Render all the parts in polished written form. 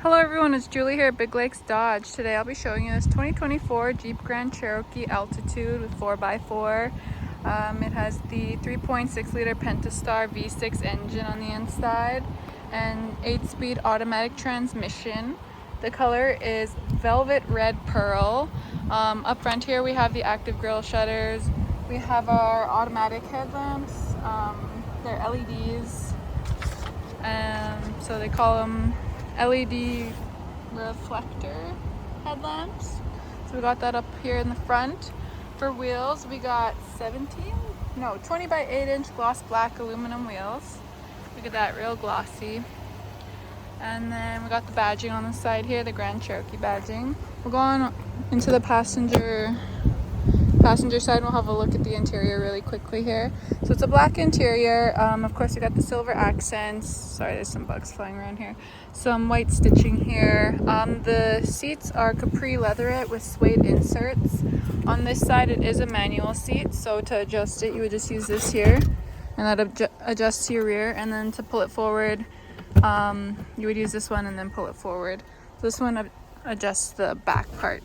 Hello everyone, it's Julie here at Big Lakes Dodge. Today I'll be showing you this 2024 Jeep Grand Cherokee Altitude with 4x4. It has the 3.6 liter Pentastar V6 engine on the inside and 8-speed automatic transmission. The color is velvet red pearl. Up front here we have the active grille shutters. We have our automatic headlamps. They're LEDs, so they call them LED reflector headlamps. So we got that up here in the front. For wheels, we got 20 by 8 inch gloss black aluminum wheels. Look at that, real glossy. And then we got the badging on the side here, the Grand Cherokee badging. We're going into the passenger side. We'll have a look at the interior really quickly here. So it's a black interior. Of course, you got the silver accents. Sorry, there's some bugs flying around here. Some white stitching here. The seats are capri leatherette with suede inserts. On this side, it is a manual seat. So to adjust it, you would just use this here, and that adjusts to your rear. And then to pull it forward, you would use this one and then pull it forward. So this one adjusts the back part.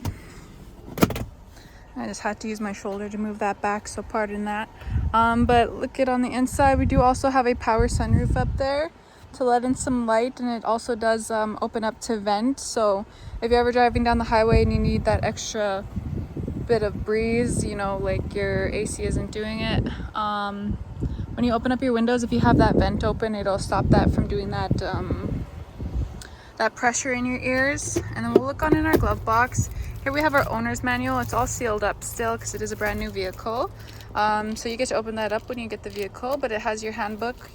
I just had to use my shoulder to move that back, so pardon that. But look at on the inside, we do also have a power sunroof up there to let in some light, and it also does open up to vent. So if you're ever driving down the highway and you need that extra bit of breeze, you know, like your AC isn't doing it, when you open up your windows, if you have that vent open, it'll stop that from doing that that pressure in your ears. And then we'll look on in our glove box. Here we have our owner's manual. It's all sealed up still because it is a brand new vehicle. So you get to open that up when you get the vehicle, but it has your handbook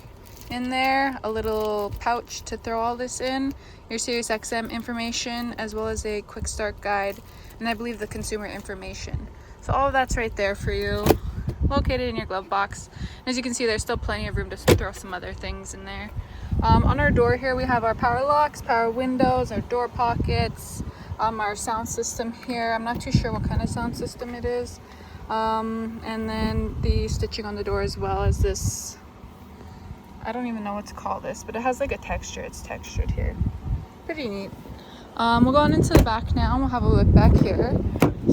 in there, a little pouch to throw all this in, your Sirius XM information, as well as a quick start guide, and I believe the consumer information. So all of that's right there for you, located in your glove box. As you can see, there's still plenty of room to throw some other things in there. On our door here, we have our power locks, power windows, our door pockets, our sound system here. I'm not too sure what kind of sound system it is. And then the stitching on the door, as well as this, I don't even know what to call this, but it has like a texture. It's textured here. Pretty neat. We'll go on into the back now and we'll have a look back here.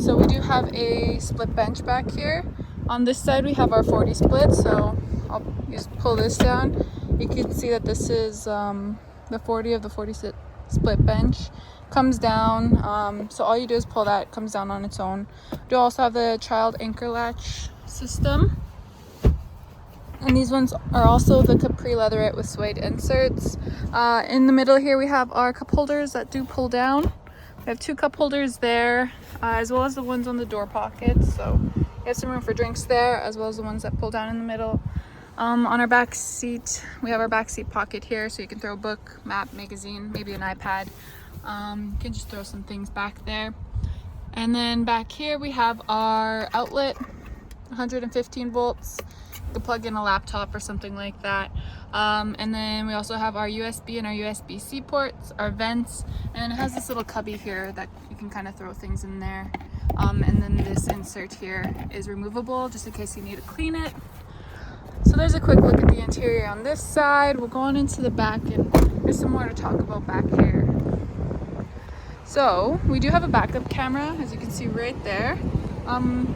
So we do have a split bench back here. On this side we have our 40 split, so I'll just pull this down. You can see that this is the 40 of the 40 split bench. Comes down, so all you do is pull that, it comes down on its own. You also have the child anchor latch system. And these ones are also the capri leatherette with suede inserts. In the middle here we have our cup holders that do pull down. We have 2 cup holders there, as well as the ones on the door pockets. So you have some room for drinks there, as well as the ones that pull down in the middle. On our back seat, we have our back seat pocket here, so you can throw a book, map, magazine, maybe an iPad. You can just throw some things back there. And then back here we have our outlet, 115 volts. You can plug in a laptop or something like that. And then we also have our USB and our USB-C ports, our vents, and it has this little cubby here that you can kind of throw things in there. And then this insert here is removable just in case you need to clean it. So there's a quick look at the interior on this side. We'll go on into the back, and there's some more to talk about back here. So we do have a backup camera, as you can see right there.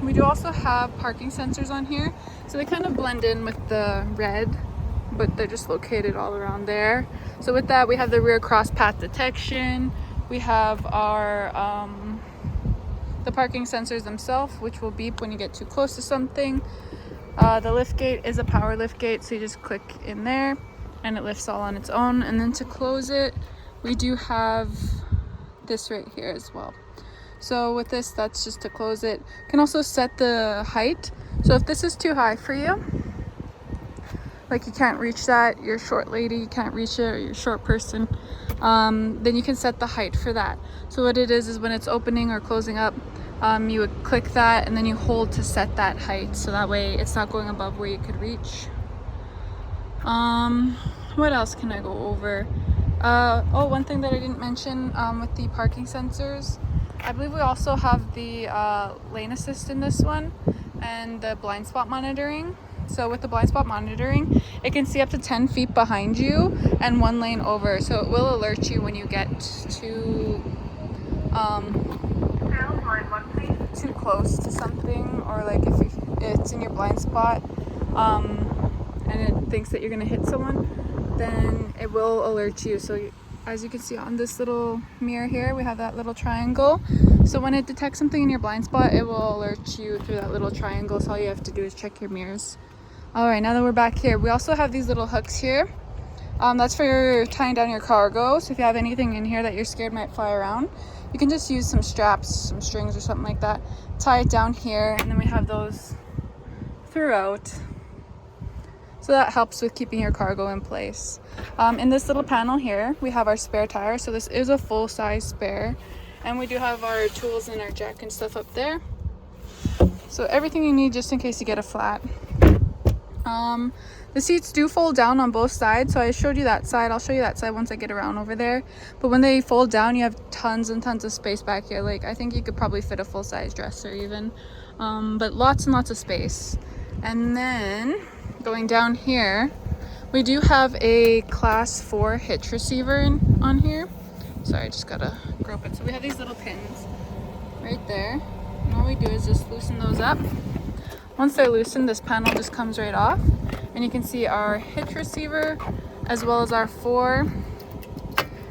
We do also have parking sensors on here, so they kind of blend in with the red, but they're just located all around there. So with that, we have the rear cross path detection. We have our the parking sensors themselves, which will beep when you get too close to something. The lift gate is a power lift gate, so you just click in there and it lifts all on its own. And then to close it, we do have this right here as well. So with this, that's just to close it. You can also set the height. So if this is too high for you, like you can't reach that, you're a short lady, you can't reach it, or you're a short person, then you can set the height for that. So what it is when it's opening or closing up, you would click that and then you hold to set that height, so that way it's not going above where you could reach. What else can I go over? One thing that I didn't mention with the parking sensors, I believe we also have the lane assist in this one and the blind spot monitoring. So with the blind spot monitoring, it can see up to 10 feet behind you and 1 lane over. So it will alert you when you get too close to something, or like if it's in your blind spot and it thinks that you're gonna hit someone, then it will alert you. So as you can see on this little mirror here, we have that little triangle. So when it detects something in your blind spot, it will alert you through that little triangle. So all you have to do is check your mirrors. All right, now that we're back here, we also have these little hooks here. That's for tying down your cargo. So if you have anything in here that you're scared might fly around, you can just use some straps, some strings or something like that, tie it down here, and then we have those throughout. So that helps with keeping your cargo in place. In this little panel here, we have our spare tire. So this is a full-size spare. And we do have our tools and our jack and stuff up there. So everything you need just in case you get a flat. The seats do fold down on both sides. So I showed you that side. I'll show you that side once I get around over there. But when they fold down, you have tons and tons of space back here. Like I think you could probably fit a full-size dresser even. But lots and lots of space. And then going down here, we do have a class 4 hitch receiver on here. Sorry, I just gotta grope it. So we have these little pins right there. And all we do is just loosen those up. Once they're loosened, this panel just comes right off. And you can see our hitch receiver, as well as our 4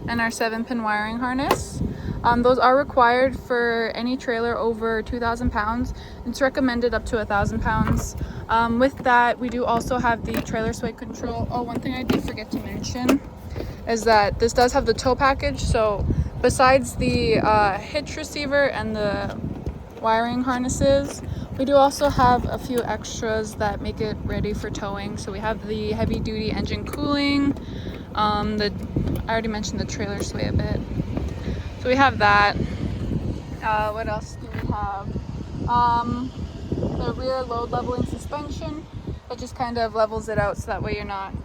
and our 7-pin wiring harness. Those are required for any trailer over 2,000 pounds. It's recommended up to 1,000 pounds. With that, we do also have the trailer sway control. Oh, one thing I did forget to mention is that this does have the tow package. So besides the hitch receiver and the wiring harnesses, we do also have a few extras that make it ready for towing. So we have the heavy duty engine cooling. I already mentioned the trailer sway a bit. So we have that. What else do we have? The rear load leveling suspension. That just kind of levels it out so that way you're not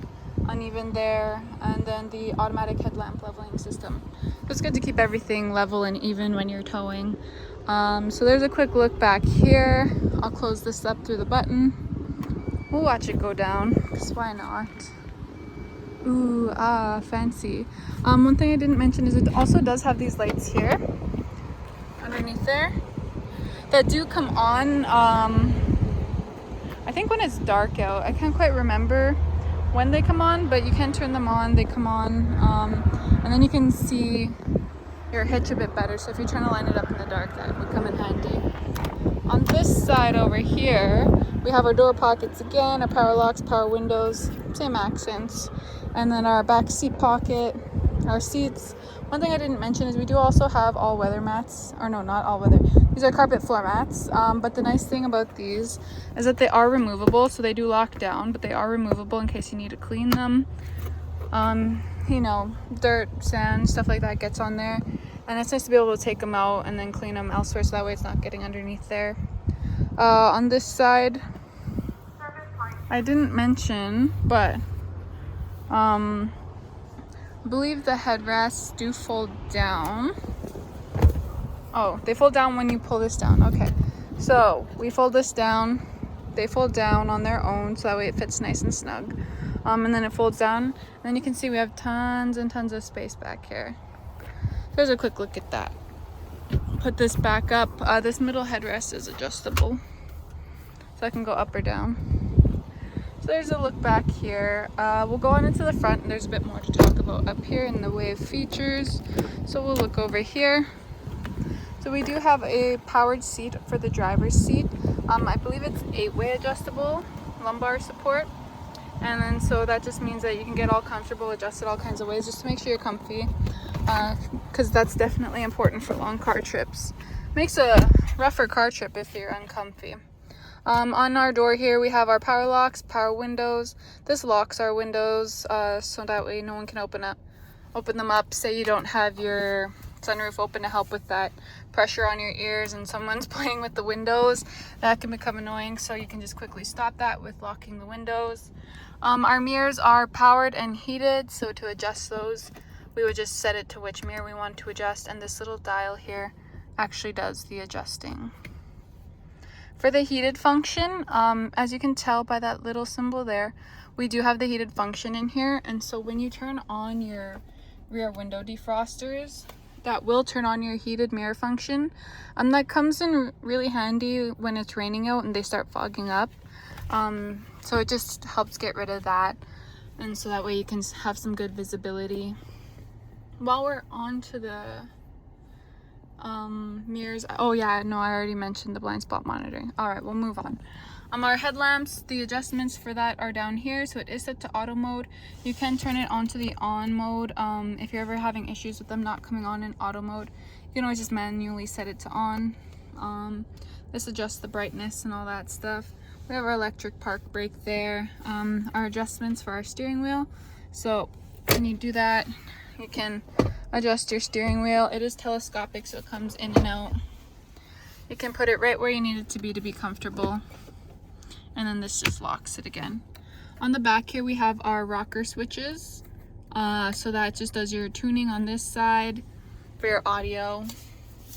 uneven there. And then the automatic headlamp leveling system. It's good to keep everything level and even when you're towing. So there's a quick look back here. I'll close this up through the button. We'll watch it go down, because why not? Ooh, fancy. One thing I didn't mention is it also does have these lights here underneath there that do come on. I think when it's dark out. I can't quite remember when they come on, but you can turn them on. They come on, and then you can see your hitch a bit better. So if you're trying to line it up in the dark, that would come in handy. On this side over here, we have our door pockets again, our power locks, power windows, same accents. And then our back seat pocket, our seats. One thing I didn't mention is we do also have all weather mats, or no, not all weather. These are carpet floor mats, but the nice thing about these is that they are removable. So they do lock down, but they are removable in case you need to clean them. You know, dirt, sand, stuff like that gets on there. And it's nice to be able to take them out and then clean them elsewhere so that way it's not getting underneath there. On this side, I didn't mention, but I believe the headrests do fold down. Oh, they fold down when you pull this down. Okay, so we fold this down. They fold down on their own so that way it fits nice and snug. And then it folds down. And then you can see we have tons and tons of space back here. There's a quick look at that. Put this back up. This middle headrest is adjustable, so I can go up or down. So there's a look back here. We'll go on into the front, and there's a bit more to talk about up here in the way of features. So we'll look over here. So we do have a powered seat for the driver's seat. I believe it's 8-way adjustable lumbar support. And then so that just means that you can get all comfortable, adjusted all kinds of ways just to make sure you're comfy. Because that's definitely important for long car trips. Makes a rougher car trip if you're uncomfy. On our door here we have our power locks, power windows. This locks our windows so that way no one can open them up. Say you don't have your sunroof open to help with that pressure on your ears and someone's playing with the windows. That can become annoying, so you can just quickly stop that with locking the windows. Our mirrors are powered and heated, so to adjust those we would just set it to which mirror we want to adjust, and this little dial here actually does the adjusting. For the heated function, as you can tell by that little symbol there, we do have the heated function in here. And so when you turn on your rear window defrosters, that will turn on your heated mirror function. That comes in really handy when it's raining out and they start fogging up. So it just helps get rid of that. And so that way you can have some good visibility. While we're on to the mirrors, oh yeah, no, I already mentioned the blind spot monitoring. All right, we'll move on. Our headlamps, the adjustments for that are down here. So it is set to auto mode. You can turn it onto the on mode. If you're ever having issues with them not coming on in auto mode, you can always just manually set it to on. This adjusts the brightness and all that stuff. We have our electric park brake there. Our adjustments for our steering wheel. So when you do that, you can adjust your steering wheel. It is telescopic, so it comes in and out. You can put it right where you need it to be comfortable. And then this just locks it again. On the back here, we have our rocker switches. So that just does your tuning on this side for your audio.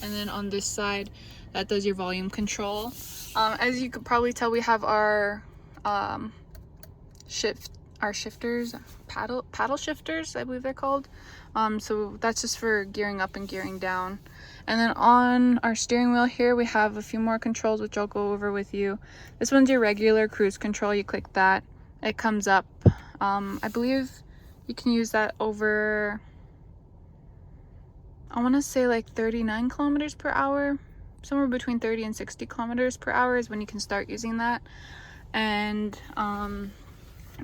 And then on this side, that does your volume control. As you could probably tell, we have our shifters, paddle shifters, I believe they're called. So that's just for gearing up and gearing down. And then on our steering wheel here, we have a few more controls, which I'll go over with you. This one's your regular cruise control. You click that, it comes up. I believe you can use that over, I want to say like 39 kilometers per hour. Somewhere between 30 and 60 kilometers per hour is when you can start using that. And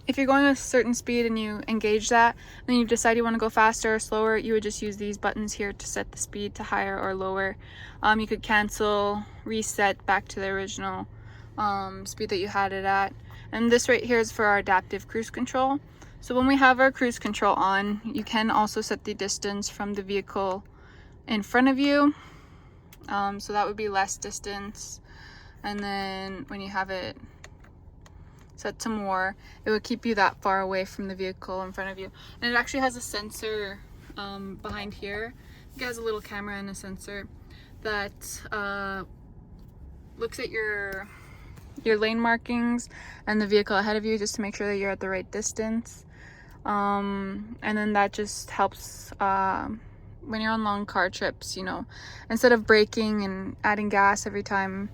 if you're going a certain speed and you engage that, and then you decide you want to go faster or slower, you would just use these buttons here to set the speed to higher or lower. You could cancel, reset back to the original speed that you had it at. And this right here is for our adaptive cruise control. So when we have our cruise control on, you can also set the distance from the vehicle in front of you. So that would be less distance. And then when you have it set to more, it would keep you that far away from the vehicle in front of you. And it actually has a sensor behind here. It has a little camera and a sensor that looks at your lane markings and the vehicle ahead of you, just to make sure that you're at the right distance. And then that just helps when you're on long car trips, you know, instead of braking and adding gas every time,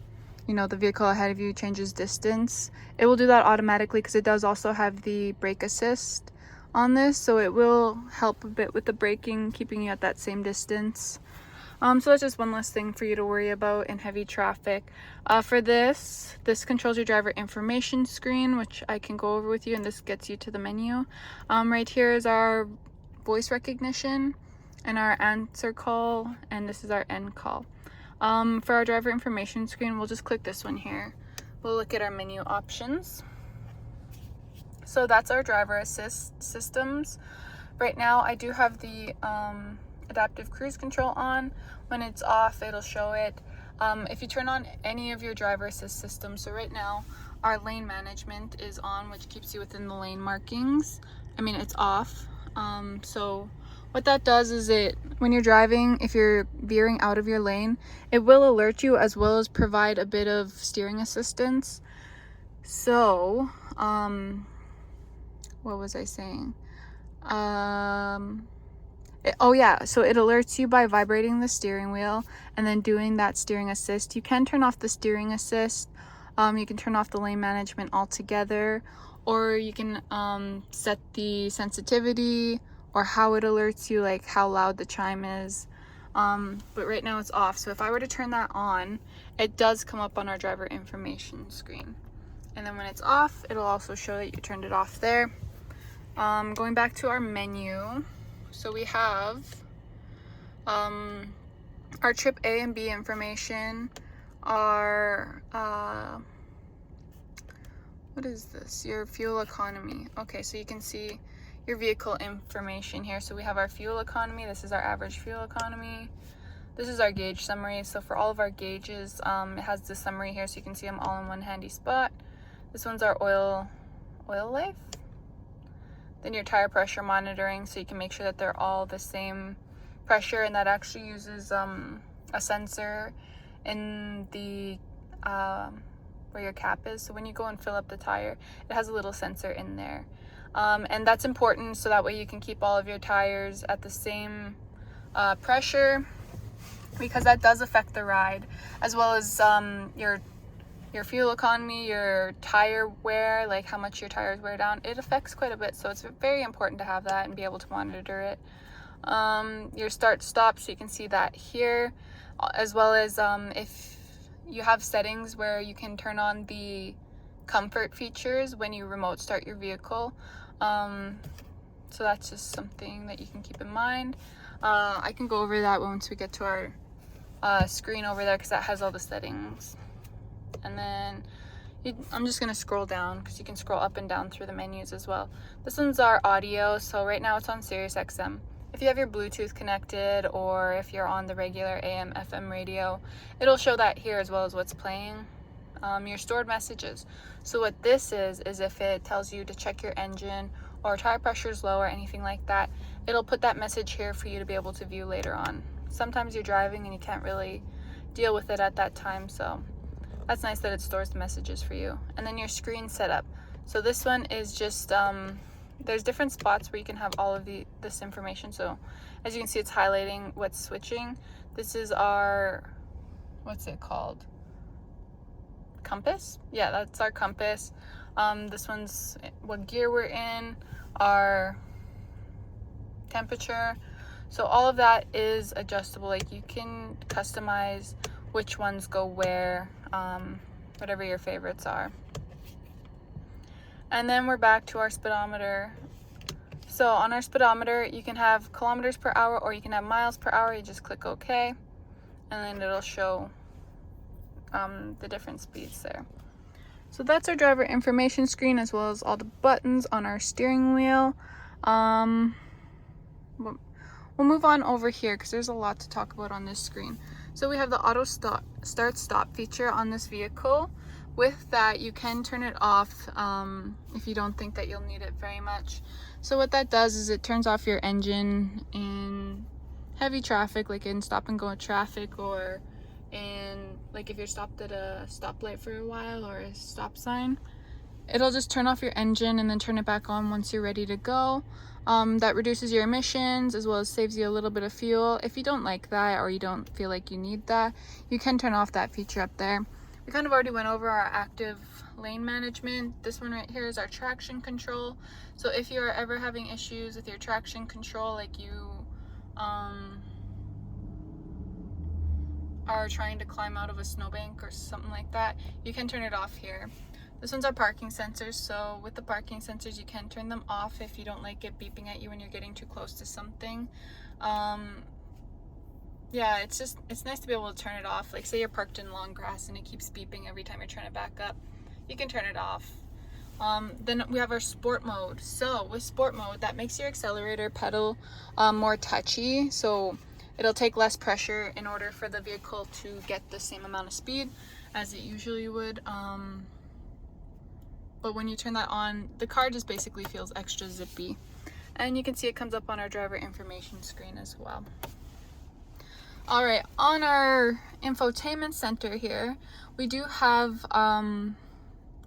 you know, the vehicle ahead of you changes distance, it will do that automatically, because it does also have the brake assist on this, so it will help a bit with the braking, keeping you at that same distance. So that's just one less thing for you to worry about in heavy traffic. For this controls your driver information screen, which I can go over with you, and this gets you to the menu. Right here is our voice recognition and our answer call, and this is our end call. For our driver information screen, we'll just click this one here. We'll look at our menu options. So that's our driver assist systems. Right now I do have the adaptive cruise control on. When it's off, it'll show it. If you turn on any of your driver assist systems, so right now our lane management is on, which keeps you within the lane markings. It's off. So what that does is, when you're driving, if you're veering out of your lane, it will alert you, as well as provide a bit of steering assistance. So, what was I saying? So it alerts you by vibrating the steering wheel and then doing that steering assist. You can turn off the steering assist. You can turn off the lane management altogether, or you can set the sensitivity or how it alerts you, like how loud the chime is. But right now it's off. So if I were to turn that on, it does come up on our driver information screen. And then when it's off, it'll also show that you turned it off there. Going back to our menu. So we have our trip A and B information, our, what is this? Your fuel economy. Okay, so you can see your vehicle information here. So we have our fuel economy. This is our average fuel economy. This is our gauge summary. So for all of our gauges, it has the summary here, so you can see them all in one handy spot. This one's our oil life. Then your tire pressure monitoring, so you can make sure that they're all the same pressure, and that actually uses a sensor in the where your cap is. So when you go and fill up the tire, it has a little sensor in there. And that's important so that way you can keep all of your tires at the same pressure, because that does affect the ride, as well as your fuel economy, your tire wear, like how much your tires wear down. It affects quite a bit, so it's very important to have that and be able to monitor it. Your start stop, so you can see that here, as well as if you have settings where you can turn on the comfort features when you remote start your vehicle. So that's just something that you can keep in mind. I can go over that once we get to our screen over there, because that has all the settings. And then I'm just gonna scroll down, because you can scroll up and down through the menus as well. This one's our audio, so right now it's on Sirius XM. If you have your Bluetooth connected, or if you're on the regular AM FM radio, it'll show that here as well as what's playing. Your stored messages. So what this is if it tells you to check your engine, or tire pressure is low, or anything like that, it'll put that message here for you to be able to view later on. Sometimes you're driving and you can't really deal with it at that time, so that's nice that it stores the messages for you. And then your screen setup. So this one is just, there's different spots where you can have all of this information. So as you can see, it's highlighting what's switching. This is our, what's it called? Compass? Yeah, that's our compass. This one's what gear we're in, our temperature. So all of that is adjustable. Like, you can customize which ones go where, whatever your favorites are. And then we're back to our speedometer. So on our speedometer, you can have kilometers per hour, or you can have miles per hour. You just click OK, and then it'll show the different speeds there. So that's our driver information screen, as well as all the buttons on our steering wheel. We'll move on over here, because there's a lot to talk about on this screen. So we have the auto start stop feature on this vehicle. With that, you can turn it off if you don't think that you'll need it very much. So what that does is it turns off your engine in heavy traffic, like in stop and go traffic, or in, like, if you're stopped at a stoplight for a while, or a stop sign. It'll just turn off your engine and then turn it back on once you're ready to go. That reduces your emissions, as well as saves you a little bit of fuel. If you don't like that, or you don't feel like you need that, you can turn off that feature up there. We kind of already went over our active lane management. This one right here is our traction control. So if you're ever having issues with your traction control, like you are trying to climb out of a snowbank or something like that, you can turn it off here. This one's our parking sensors. So with the parking sensors, you can turn them off if you don't like it beeping at you when you're getting too close to something. Yeah, it's nice to be able to turn it off. Like, say you're parked in long grass and it keeps beeping every time you're trying to back up, you can turn it off. Then we have our sport mode. So with sport mode, that makes your accelerator pedal more touchy. So it'll take less pressure in order for the vehicle to get the same amount of speed as it usually would. But when you turn that on, the car just basically feels extra zippy. And you can see it comes up on our driver information screen as well. All right, on our infotainment center here, we do have, on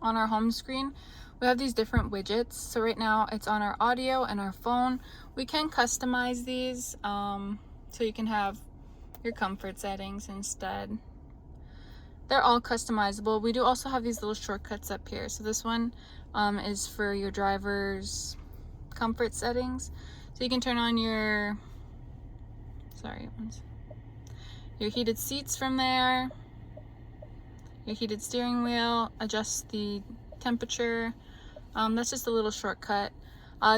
our home screen, we have these different widgets. So right now it's on our audio and our phone. We can customize these, so you can have your comfort settings instead. They're all customizable. We do also have these little shortcuts up here. So this one is for your driver's comfort settings. So you can turn on your, your heated seats from there, your heated steering wheel, adjust the temperature. That's just a little shortcut.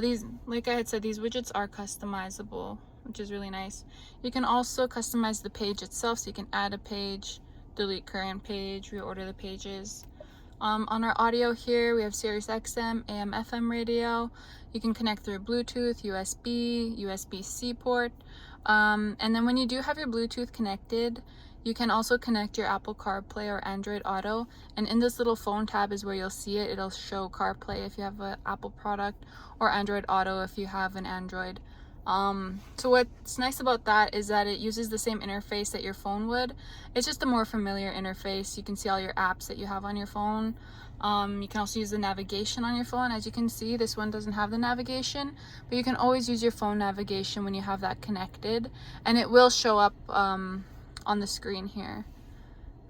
These, like I had said, these widgets are customizable, which is really nice. You can also customize the page itself, so you can add a page, delete current page, reorder the pages. On our audio here, we have Sirius XM, AM, FM radio. You can connect through Bluetooth, USB, USB-C port. And then when you do have your Bluetooth connected, you can also connect your Apple CarPlay or Android Auto. And in this little phone tab is where you'll see it. It'll show CarPlay if you have an Apple product, or Android Auto if you have an Android. So what's nice about that is that it uses the same interface that your phone would. It's just a more familiar interface. You can see all your apps that you have on your phone. You can also use the navigation on your phone. As you can see, this one doesn't have the navigation, but you can always use your phone navigation when you have that connected, and it will show up on the screen here.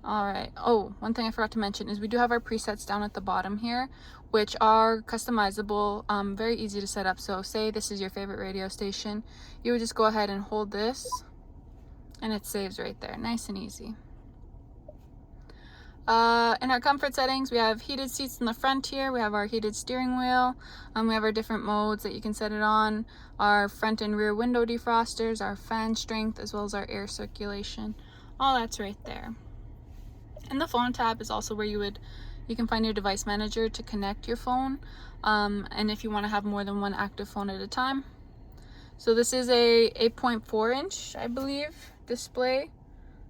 All right. Oh, one thing I forgot to mention is we do have our presets down at the bottom here, which are customizable, very easy to set up. So say this is your favorite radio station, you would just go ahead and hold this and it saves right there, nice and easy. In our comfort settings, we have heated seats in the front here, we have our heated steering wheel, we have our different modes that you can set it on, our front and rear window defrosters, our fan strength, as well as our air circulation. All that's right there. And the phone tab is also where you can find your device manager to connect your phone, and if you want to have more than one active phone at a time. So this is a 8.4 inch, I believe, display.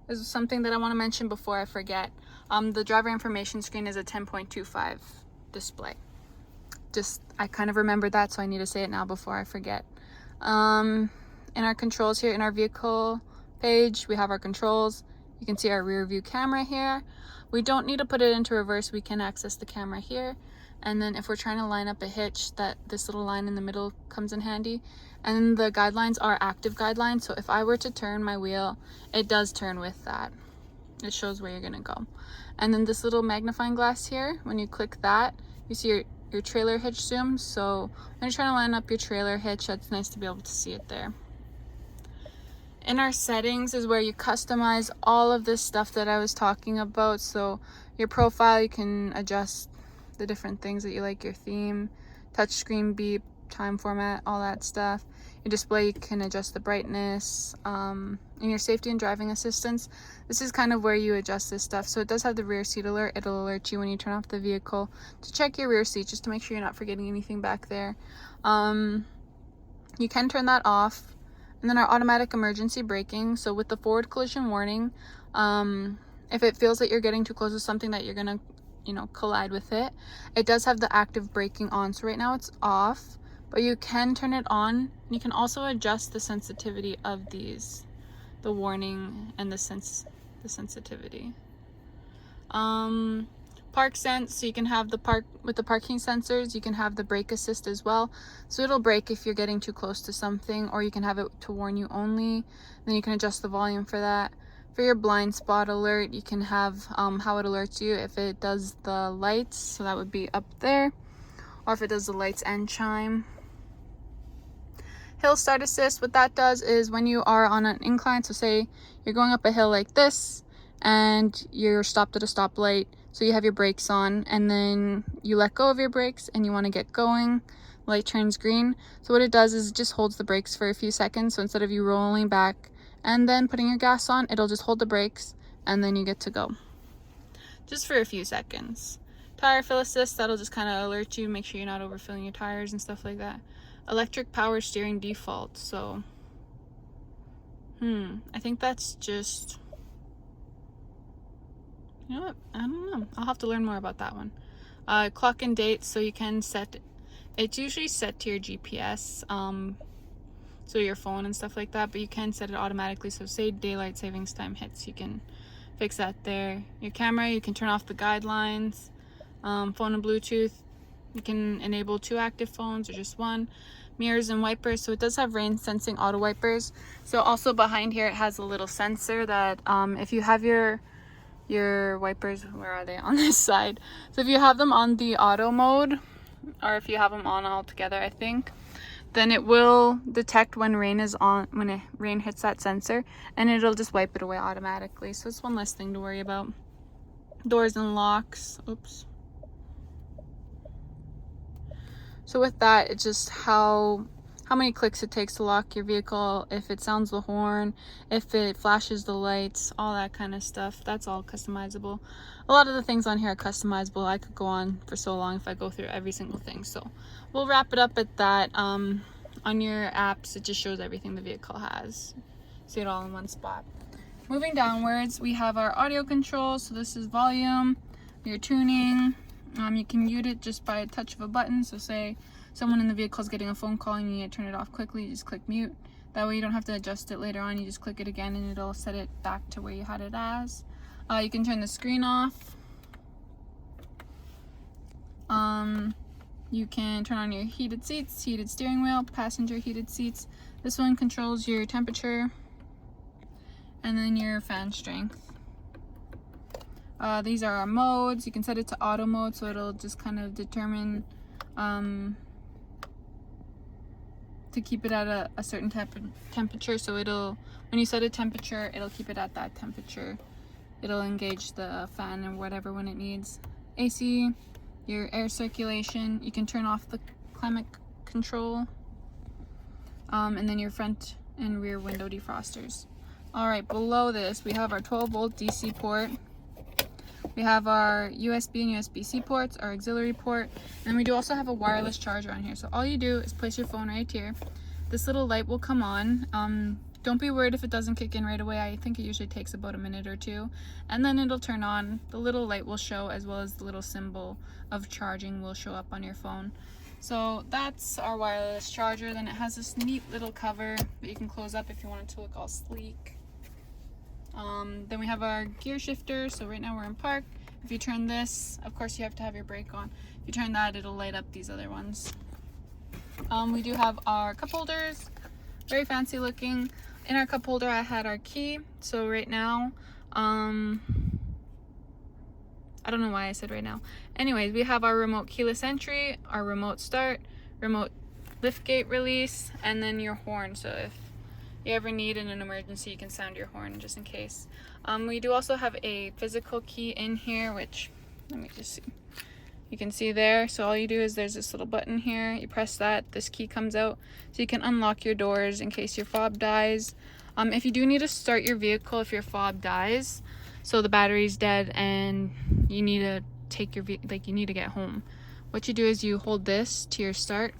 This is something that I want to mention before I forget. The driver information screen is a 10.25 display. I kind of remembered that, so I need to say it now before I forget. In our controls here, in our vehicle page, we have our controls. You can see our rear view camera here. We don't need to put it into reverse. We can access the camera here. And then if we're trying to line up a hitch, this little line in the middle comes in handy. And the guidelines are active guidelines. So if I were to turn my wheel, it does turn with that. It shows where you're gonna go. And then this little magnifying glass here, when you click that, you see your trailer hitch zooms. So when you're trying to line up your trailer hitch, that's nice to be able to see it there. In our settings is where you customize all of this stuff that I was talking about. So your profile, you can adjust the different things that you like, your theme, touchscreen, beep, time format, all that stuff. Your display, you can adjust the brightness. In your safety and driving assistance, this is kind of where you adjust this stuff. So it does have the rear seat alert. It'll alert you when you turn off the vehicle to check your rear seat, just to make sure you're not forgetting anything back there. You can turn that off. And then our automatic emergency braking. So with the forward collision warning, if it feels that you're getting too close to something that you're gonna, collide with it, it does have the active braking on. So right now it's off, but you can turn it on. And you can also adjust the sensitivity of these, the warning and the sensitivity. Park sense, so you can have the parking sensors, you can have the brake assist as well. So it'll brake if you're getting too close to something, or you can have it to warn you only. Then you can adjust the volume for that. For your blind spot alert, you can have how it alerts you if it does the lights, so that would be up there, or if it does the lights and chime. Hill start assist, what that does is when you are on an incline, so say you're going up a hill like this and you're stopped at a stoplight, so you have your brakes on and then you let go of your brakes and you want to get going, light turns green. So what it does is it just holds the brakes for a few seconds. So instead of you rolling back and then putting your gas on, it'll just hold the brakes and then you get to go, just for a few seconds. Tire fill assist, that'll just kind of alert you, make sure you're not overfilling your tires and stuff like that. Electric power steering default, so I think that's just, you know what, I don't know, I'll have to learn more about that one. Clock and date, so you can set, it's usually set to your GPS, so your phone and stuff like that, but you can set it automatically. So say daylight savings time hits, you can fix that there. Your camera, you can turn off the guidelines. Phone and Bluetooth, you can enable 2 active phones or just 1. Mirrors and wipers, so it does have rain sensing auto wipers. So also behind here it has a little sensor that if you have your wipers, where are they, on this side, so if you have them on the auto mode, or if you have them on all together, I think, then it will detect when rain is on, when rain hits that sensor, and it'll just wipe it away automatically. So it's one less thing to worry about. Doors and locks, oops. So with that, it's just how many clicks it takes to lock your vehicle, if it sounds the horn, if it flashes the lights, all that kind of stuff. That's all customizable. A lot of the things on here are customizable. I could go on for so long if I go through every single thing. So we'll wrap it up at that. On your apps, it just shows everything the vehicle has. See it all in one spot. Moving downwards, we have our audio controls. So this is volume, your tuning. You can mute it just by a touch of a button. So say someone in the vehicle is getting a phone call and you need to turn it off quickly, you just click mute. That way you don't have to adjust it later on. You just click it again and it'll set it back to where you had it as. You can turn the screen off. You can turn on your heated seats, heated steering wheel, passenger heated seats. This one controls your temperature and then your fan strength. These are our modes. You can set it to auto mode, so it'll just kind of determine to keep it at a certain temperature. So when you set a temperature, it'll keep it at that temperature. It'll engage the fan or whatever when it needs. AC, your air circulation. You can turn off the climate control, and then your front and rear window defrosters. All right, below this we have our 12-volt DC port. We have our USB and USB-C ports, our auxiliary port, and we do also have a wireless charger on here. So all you do is place your phone right here. This little light will come on. Don't be worried if it doesn't kick in right away. I think it usually takes about a minute or two, and then it'll turn on. The little light will show, as well as the little symbol of charging will show up on your phone. So that's our wireless charger. Then it has this neat little cover that you can close up if you want it to look all sleek. Then we have our gear shifter. So right now we're in park. If you turn this, of course you have to have your brake on. If you turn that, it'll light up these other ones. We do have our cup holders, very fancy looking. In our cup holder I had our key. So right now, I don't know why I said right now. Anyways, we have our remote keyless entry, our remote start, remote liftgate release, and then your horn. So if you ever need in an emergency, you can sound your horn just in case. We do also have a physical key in here, which, let me just see. You can see there. So all you do is there's this little button here. You press that, this key comes out. So you can unlock your doors in case your fob dies. If you do need to start your vehicle if your fob dies, so the battery's dead and you need to take your you need to get home, what you do is you hold this to your start,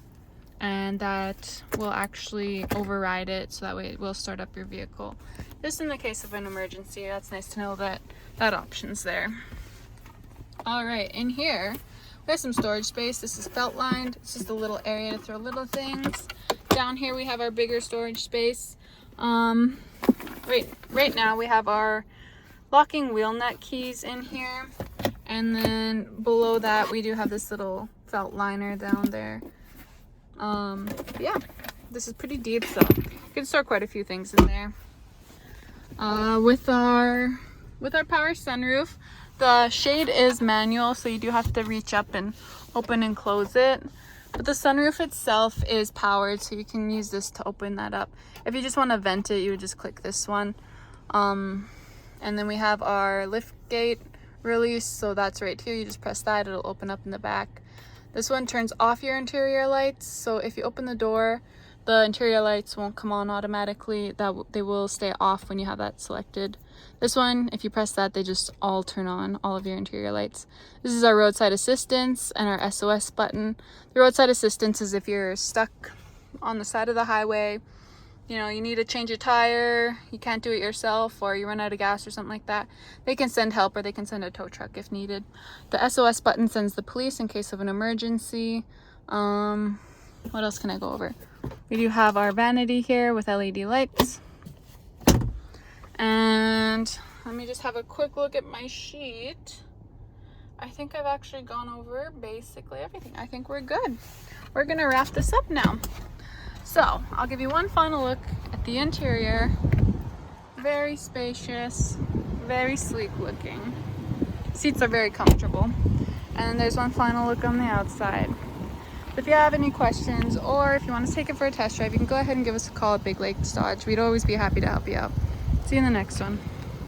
and that will actually override it, so that way it will start up your vehicle. Just in the case of an emergency, that's nice to know that that option's there. All right, in here we have some storage space. This is felt lined. It's just a little area to throw little things. Down here we have our bigger storage space. Right now we have our locking wheel nut keys in here, and then below that we do have this little felt liner down there. Yeah, this is pretty deep, so you can store quite a few things in there. With our power sunroof, the shade is manual, so you do have to reach up and open and close it. But the sunroof itself is powered, so you can use this to open that up. If you just want to vent it, you would just click this one. And then we have our lift gate release, so that's right here. You just press that, it'll open up in the back. This one turns off your interior lights, so if you open the door, the interior lights won't come on automatically. They will stay off when you have that selected. This one, if you press that, they just all turn on, all of your interior lights. This is our roadside assistance and our SOS button. The roadside assistance is if you're stuck on the side of the highway, you know, you need to change a tire, you can't do it yourself, or you run out of gas or something like that, they can send help, or they can send a tow truck if needed. The SOS button sends the police in case of an emergency. What else can I go over? We do have our vanity here with LED lights. And let me just have a quick look at my sheet. I think I've actually gone over basically everything. I think we're good. We're gonna wrap this up now. So I'll give you one final look at the interior. Very spacious, very sleek looking. Seats are very comfortable. And there's one final look on the outside. If you have any questions, or if you want to take it for a test drive, you can go ahead and give us a call at Big Lake Dodge. We'd always be happy to help you out. See you in the next one.